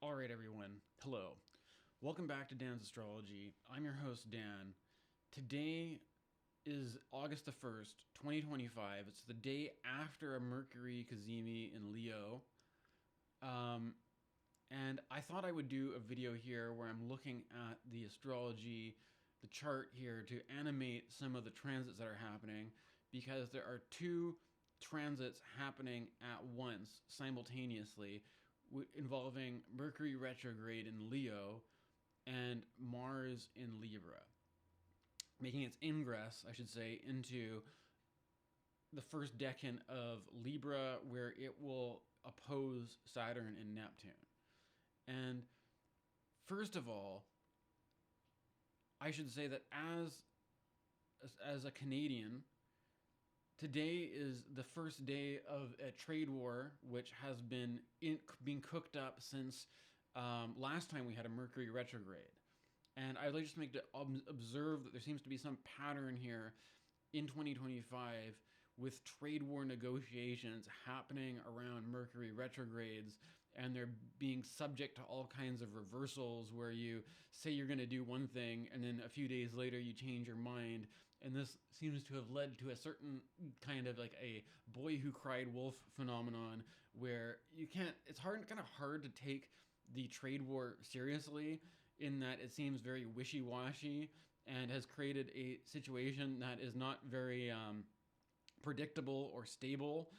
All right, everyone. Hello. Welcome back to Dan's Astrology. I'm your host, Dan. Today is August the 1st, 2025. It's the day after a Mercury Cazimi in Leo. And I thought I would do a video here where I'm looking at the astrology, the chart here, to animate some of the transits that are happening, because there are two transits happening at once, simultaneously, involving Mercury retrograde in Leo and Mars in Libra, making its ingress, I should say, into the first decan of Libra, where it will oppose Saturn and Neptune. And first of all, I should say that as a Canadian, today is the first day of a trade war, which has been being cooked up since last time we had a Mercury retrograde. And I'd like just make to observe that there seems to be some pattern here in 2025 with trade war negotiations happening around Mercury retrogrades, and they're being subject to all kinds of reversals where you say you're going to do one thing and then a few days later you change your mind. And this seems to have led to a certain kind of like a boy who cried wolf phenomenon where it's kind of hard to take the trade war seriously, in that it seems very wishy-washy and has created a situation that is not very predictable or stable.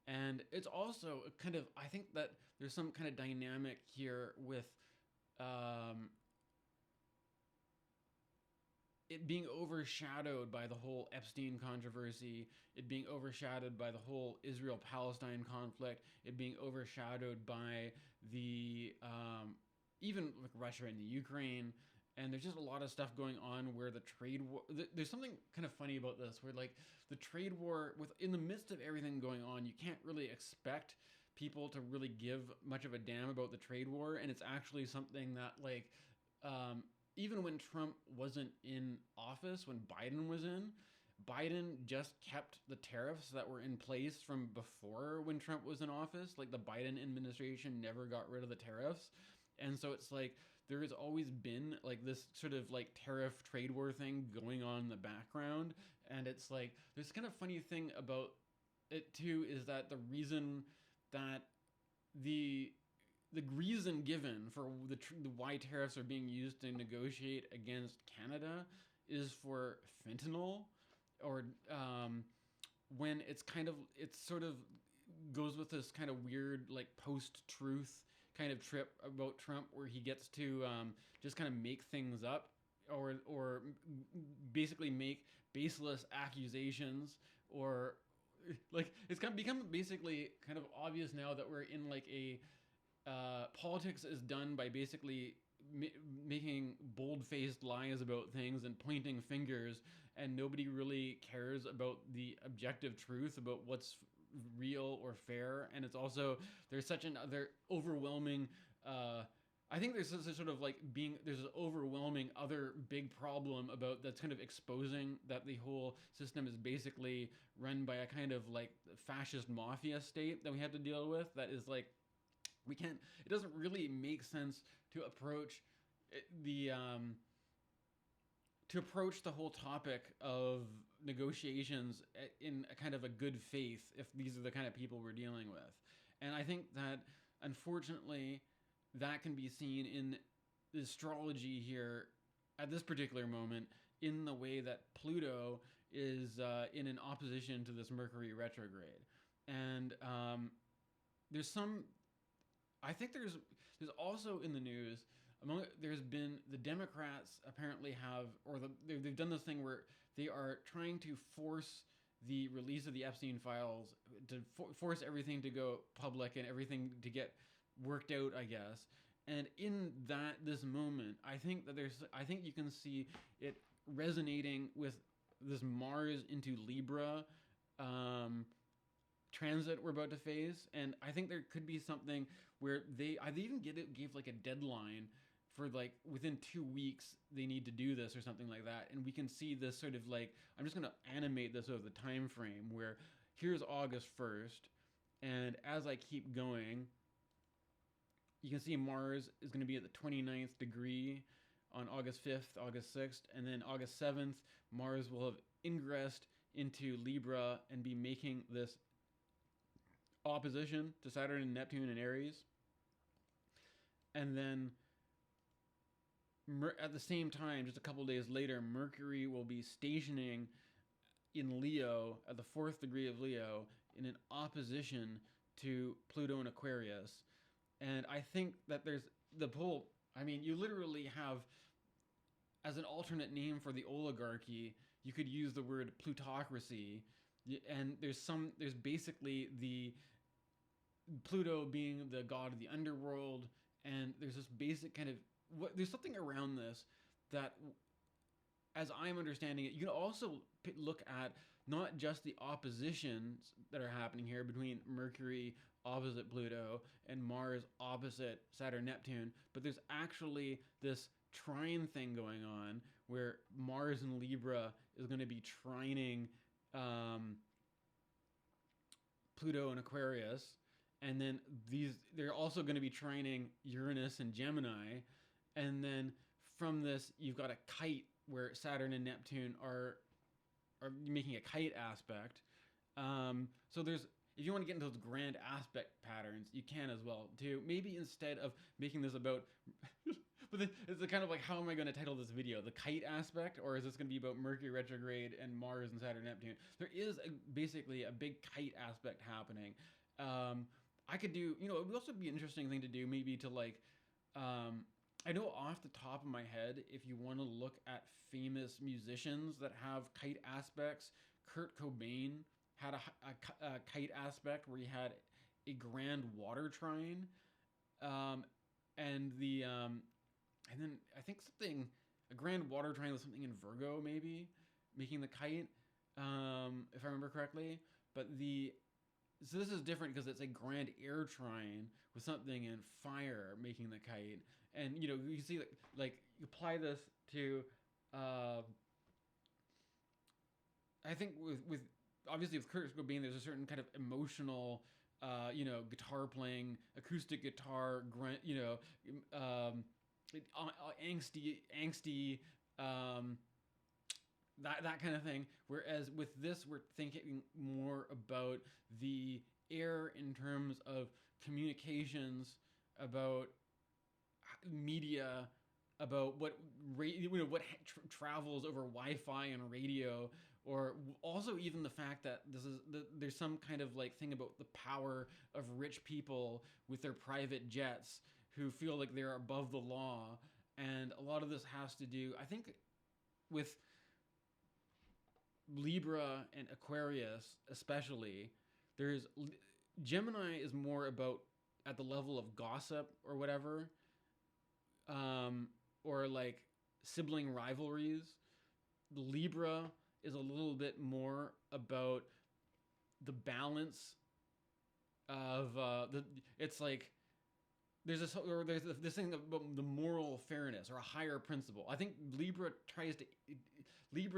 And it's also kind of, I think that there's some kind of dynamic here with it being overshadowed by the whole Epstein controversy, it being overshadowed by the whole Israel-Palestine conflict, it being overshadowed by the even like Russia and the Ukraine. And there's just a lot of stuff going on where the trade war, there's something kind of funny about this, where like the trade war, in the midst of everything going on, you can't really expect people to really give much of a damn about the trade war. And it's actually something that like, even when Trump wasn't in office, when Biden was in, Biden just kept the tariffs that were in place from before when Trump was in office. Like the Biden administration never got rid of the tariffs. And so it's like there has always been like this sort of like tariff trade war thing going on in the background. And it's like there's kind of funny thing about it too, is that the reason that the reason given for the why tariffs are being used to negotiate against Canada is for fentanyl, or when it's sort of goes with this kind of weird like post-truth kind of trip about Trump, where he gets to just kind of make things up, or basically make baseless accusations, or like it's kind of become basically kind of obvious now that we're in like a politics is done by basically making bold-faced lies about things and pointing fingers, and nobody really cares about the objective truth about what's real or fair. And it's also there's such another overwhelming I think there's this sort of like there's an overwhelming other big problem about that's kind of exposing that the whole system is basically run by a kind of like fascist mafia state that we have to deal with. That is like, it doesn't really make sense to approach the whole topic of negotiations in a kind of a good faith if these are the kind of people we're dealing with. And I think that unfortunately that can be seen in the astrology here at this particular moment, in the way that Pluto is in an opposition to this Mercury retrograde. And there's some, I think there's also in the news, there's been the Democrats apparently have, or they've done this thing where they are trying to force the release of the Epstein files, to force everything to go public and everything to get worked out, I guess. And in this moment, I think you can see it resonating with this Mars into Libra transit we're about to face. And I think there could be something where they even gave like a deadline for like within 2 weeks they need to do this or something like that. And we can see this sort of like, I'm just going to animate this over the time frame where here's August 1st, and as I keep going, you can see Mars is going to be at the 29th degree on August 5th, August 6th, and then August 7th, Mars will have ingressed into Libra and be making this opposition to Saturn and Neptune and Aries. And then at the same time, just a couple days later, Mercury will be stationing in Leo at the 4th degree of Leo in an opposition to Pluto and Aquarius. And I think that there's the whole, I mean, you literally have, as an alternate name for the oligarchy, you could use the word plutocracy. And there's basically the Pluto being the god of the underworld. And there's this basic kind of, there's something around this that, as I'm understanding it, you can also look at not just the oppositions that are happening here between Mercury opposite Pluto and Mars opposite Saturn-Neptune, but there's actually this trine thing going on where Mars in Libra is going to be trining Pluto and Aquarius, and then they're also going to be trining Uranus and Gemini, and then from this you've got a kite where Saturn and Neptune are making a kite aspect. So there's, if you want to get into those grand aspect patterns, you can as well too. Maybe instead of making this about, but it's kind of like, how am I going to title this video? The kite aspect, or is this going to be about Mercury retrograde and Mars and Saturn Neptune? There is basically a big kite aspect happening. I could do, it would also be an interesting thing to do, maybe to like, I know off the top of my head, if you want to look at famous musicians that have kite aspects, Kurt Cobain had a kite aspect where he had a grand water trine, and then I think a grand water trine was something in Virgo, maybe making the kite, if I remember correctly. But so this is different because it's a grand air trine with something in fire making the kite. And, you can see, like you apply this to, I think with obviously with Kurt Cobain, there's a certain kind of emotional, guitar playing, acoustic guitar, angsty, that kind of thing. Whereas with this, we're thinking more about the air in terms of communications, about media, about what travels over Wi-Fi and radio, or also even the fact that there's some kind of like thing about the power of rich people with their private jets who feel like they're above the law. And a lot of this has to do, I think, with Libra and Aquarius especially. There's Gemini is more about at the level of gossip or whatever, or like sibling rivalries. Libra is a little bit more about the balance of it's like there's this thing about the moral fairness or a higher principle. I think Libra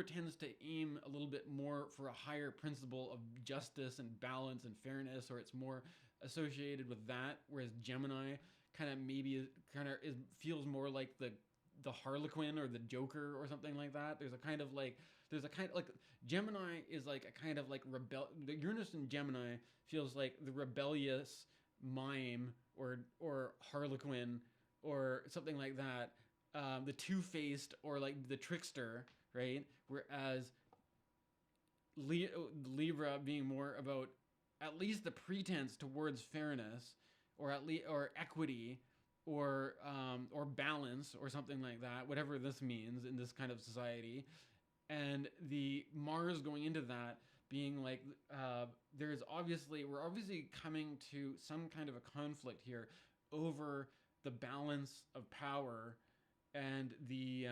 tends to aim a little bit more for a higher principle of justice and balance and fairness, or it's more associated with that, whereas Gemini feels more like the Harlequin or the Joker or something like that. There's a kind of like Gemini is like a kind of like Uranus in Gemini feels like the rebellious mime or Harlequin or something like that, the two-faced or like the trickster, right? Whereas Libra being more about at least the pretense towards fairness, or or equity, or balance, or something like that, whatever this means in this kind of society. And the Mars going into that being like, we're obviously coming to some kind of a conflict here over the balance of power and the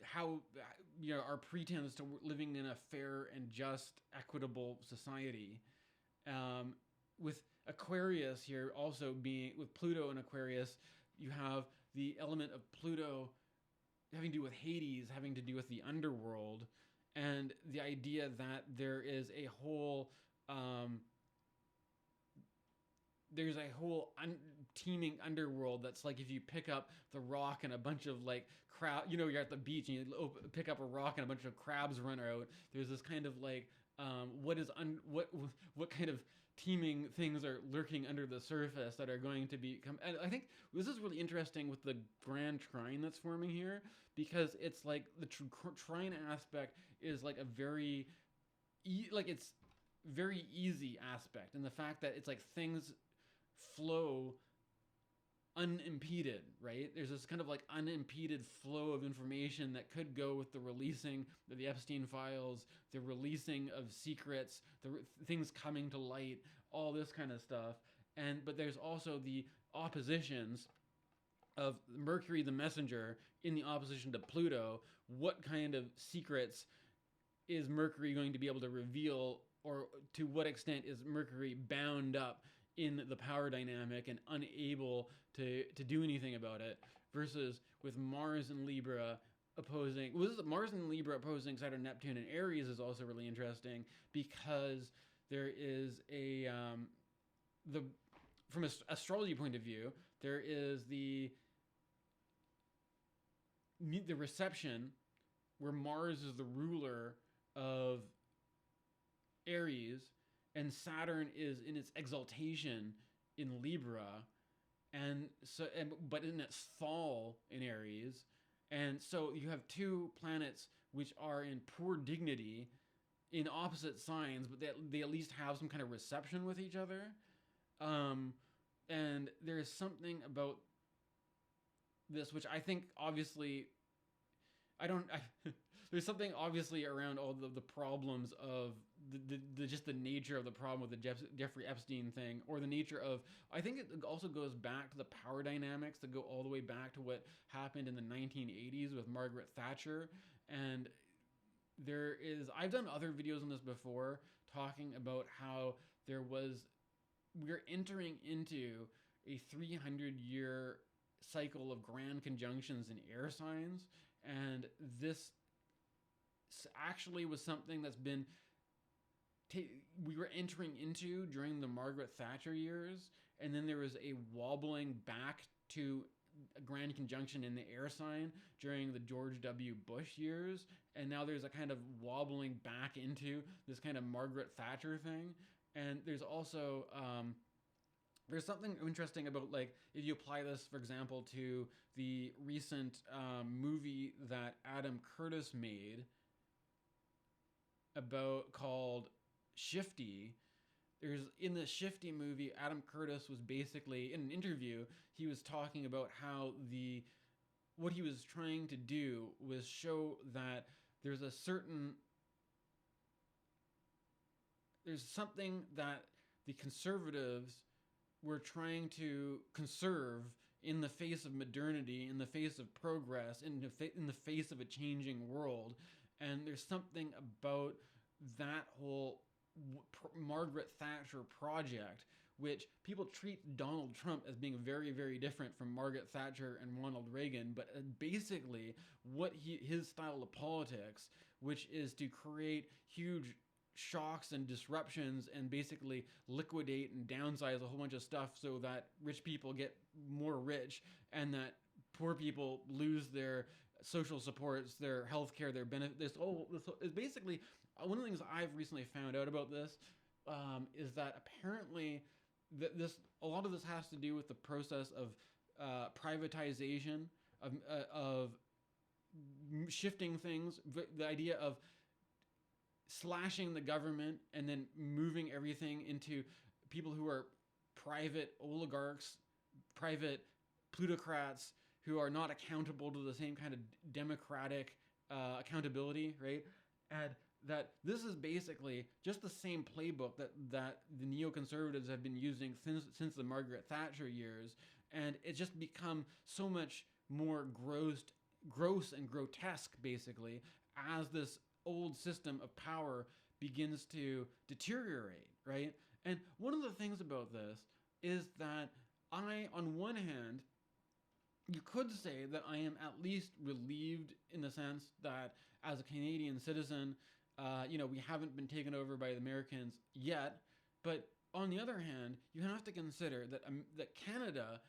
how our pretense to living in a fair and just, equitable society. With Aquarius here also being, with Pluto and Aquarius, you have the element of Pluto having to do with Hades, having to do with the underworld, and the idea that there is a whole there's a whole teeming underworld that's like if you pick up the rock and a bunch of like crab, you're at the beach and you pick up a rock and a bunch of crabs run out. There's this kind of like what kind of teeming things are lurking under the surface that are going to become. And I think this is really interesting with the grand trine that's forming here, because it's like the trine aspect is like a very it's very easy aspect, and the fact that it's like things flow unimpeded, right? There's this kind of like unimpeded flow of information that could go with the releasing of the Epstein files, the releasing of secrets, things coming to light, all this kind of stuff. But there's also the oppositions of Mercury the messenger in the opposition to Pluto. What kind of secrets is Mercury going to be able to reveal, or to what extent is Mercury bound up in the power dynamic and unable to do anything about it, versus with Mars and Libra opposing. Well, Mars and Libra opposing Saturn, Neptune, and Aries is also really interesting, because there is from an astrology point of view, there is the reception where Mars is the ruler of Aries, and Saturn is in its exaltation in Libra, but in its fall in Aries. And so you have two planets which are in poor dignity in opposite signs, but they at least have some kind of reception with each other. And there's something about this which I think obviously there's something obviously around all the problems of just the nature of the problem with the Jeffrey Epstein thing, or the nature of, I think it also goes back to the power dynamics that go all the way back to what happened in the 1980s with Margaret Thatcher. And I've done other videos on this before, talking about how we're entering into a 300-year cycle of grand conjunctions in air signs, and this actually was something that's been we were entering into during the Margaret Thatcher years, and then there was a wobbling back to a grand conjunction in the air sign during the George W. Bush years, and now there's a kind of wobbling back into this kind of Margaret Thatcher thing. And there's also there's something interesting about, like, if you apply this, for example, to the recent movie that Adam Curtis made called Shifty. In the Shifty movie, Adam Curtis was basically, in an interview, he was talking about how what he was trying to do was show that there's something that the conservatives were trying to conserve in the face of modernity, in the face of progress, in the face of a changing world. And there's something about that whole Margaret Thatcher project, which people treat Donald Trump as being very, very different from Margaret Thatcher and Ronald Reagan, but basically his style of politics, which is to create huge shocks and disruptions and basically liquidate and downsize a whole bunch of stuff so that rich people get more rich and that poor people lose their social supports, their health care, their benefits. This is basically one of the things I've recently found out about this, is that apparently a lot of this has to do with the process of privatization, of shifting things, the idea of slashing the government and then moving everything into people who are private oligarchs, private plutocrats who are not accountable to the same kind of democratic accountability, right? And that this is basically just the same playbook that the neoconservatives have been using since the Margaret Thatcher years, and it's just become so much more gross and grotesque, basically, as this old system of power begins to deteriorate, right? And one of the things about this is that on one hand, you could say that I am at least relieved in the sense that as a Canadian citizen, we haven't been taken over by the Americans yet. But on the other hand, you have to consider that Canada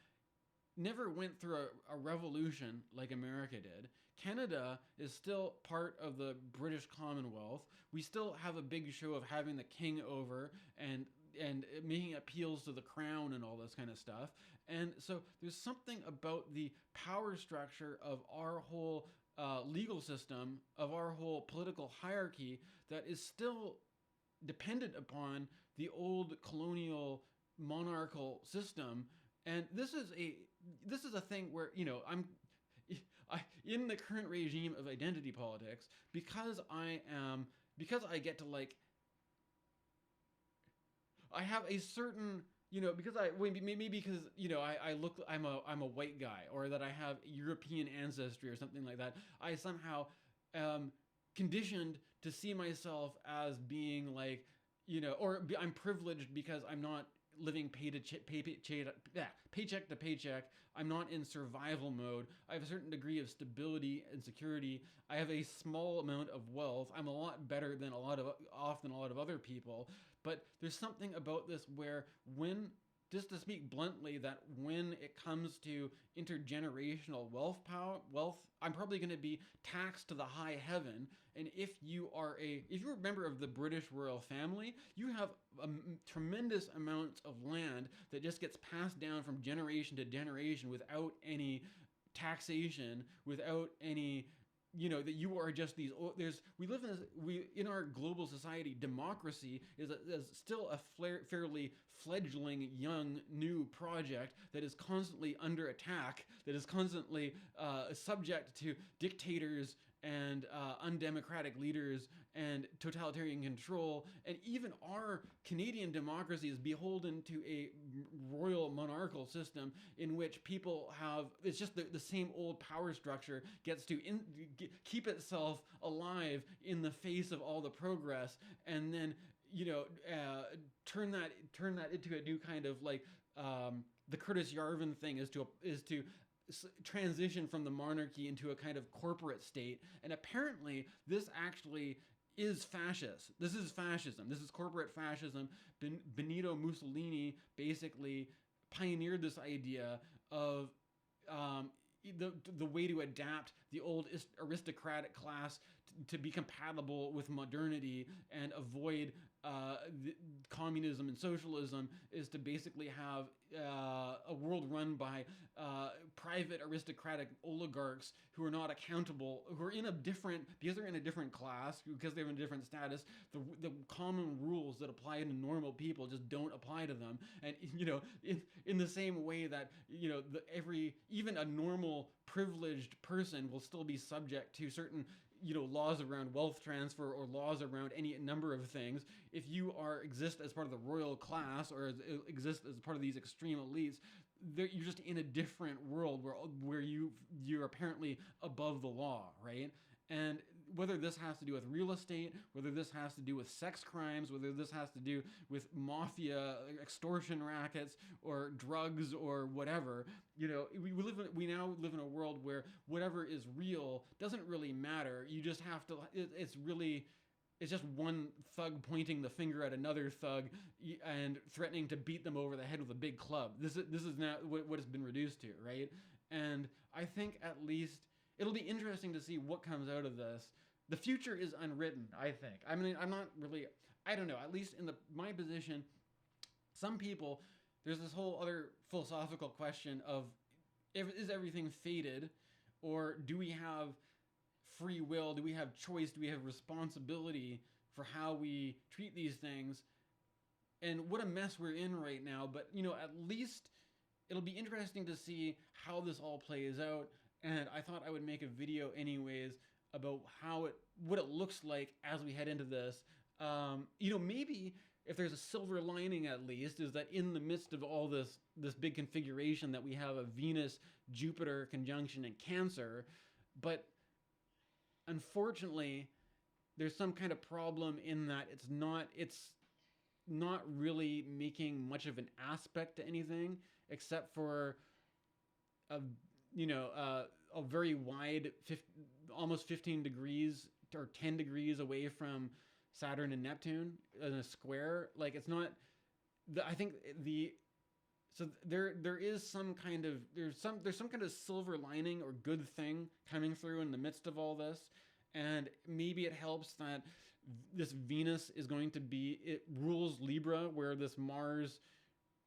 never went through a revolution like America did. Canada is still part of the British Commonwealth. We still have a big show of having the king over and making appeals to the crown and all this kind of stuff. And so there's something about the power structure of our whole legal system, of our whole political hierarchy, that is still dependent upon the old colonial monarchical system. And this is a thing where, you know, in the current regime of identity politics, because I get to, like, I have a certain, you know, maybe because, you know, I'm a white guy, or that I have European ancestry or something like that, I somehow conditioned to see myself as being like, you know, or I'm privileged because I'm not living paycheck to paycheck. I'm not in survival mode. I have a certain degree of stability and security. I have a small amount of wealth. I'm a lot better than a lot of other people. But there's something about this where, when, just to speak bluntly, that when it comes to intergenerational wealth, I'm probably going to be taxed to the high heaven. And if you're a member of the British royal family, you have tremendous amounts of land that just gets passed down from generation to generation without any taxation, without any, you know, that you are just these. In our global society, democracy is still a fairly fledgling, young, new project that is constantly under attack, that is constantly subject to dictators and undemocratic leaders and totalitarian control. And even our Canadian democracy is beholden to a royal monarchical system in which people have, it's just the same old power structure gets to keep itself alive in the face of all the progress, and then, you know, turn that into a new kind of, like, the Curtis Yarvin thing is to transition from the monarchy into a kind of corporate state. And apparently this actually is fascist. This is fascism. This is corporate fascism. Benito Mussolini basically pioneered this idea of the way to adapt the old aristocratic class to be compatible with modernity and avoid communism and socialism, is to basically have a world run by private aristocratic oligarchs who are not accountable, who are because they're in a different class, because they're in a different status, the common rules that apply to normal people just don't apply to them. And, you know, in the same way that, you know, even a normal privileged person will still be subject to certain, you know, laws around wealth transfer or laws around any number of things. If you exist as part of the royal class, or exist as part of these extreme elites, you're just in a different world where you're apparently above the law, right? And whether this has to do with real estate, whether this has to do with sex crimes, whether this has to do with mafia extortion rackets or drugs or whatever, you know, we now live in a world where whatever is real doesn't really matter. You just have to. It's just one thug pointing the finger at another thug and threatening to beat them over the head with a big club. This is now what it's been reduced to, right? And I think at least it'll be interesting to see what comes out of this. The future is unwritten, I think. I mean, I don't know, at least in my position, some people, there's this whole other philosophical question of, is everything fated, or do we have free will? Do we have choice? Do we have responsibility for how we treat these things? And what a mess we're in right now. But, you know, at least it'll be interesting to see how this all plays out. And I thought I would make a video anyways about what it looks like as we head into this. You know, maybe if there's a silver lining, at least, is that in the midst of all this big configuration that we have a Venus-Jupiter conjunction in Cancer, but unfortunately, there's some kind of problem in that it's not really making much of an aspect to anything, except for a very wide, almost 15 degrees or 10 degrees away from Saturn and Neptune in a square. Like, it's not, I think there is some kind of there's some kind of silver lining or good thing coming through in the midst of all this, and maybe it helps that this Venus is going to be, it rules Libra, where this Mars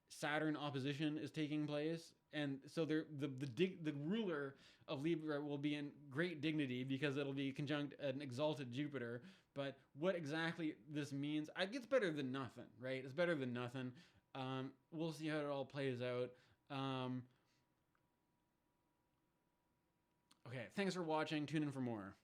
Saturn opposition is taking place, and so the ruler of Libra will be in great dignity because it'll be conjunct an exalted Jupiter. But what exactly this means, I think it's better than nothing, right? It's better than nothing. We'll see how it all plays out. Okay, thanks for watching. Tune in for more.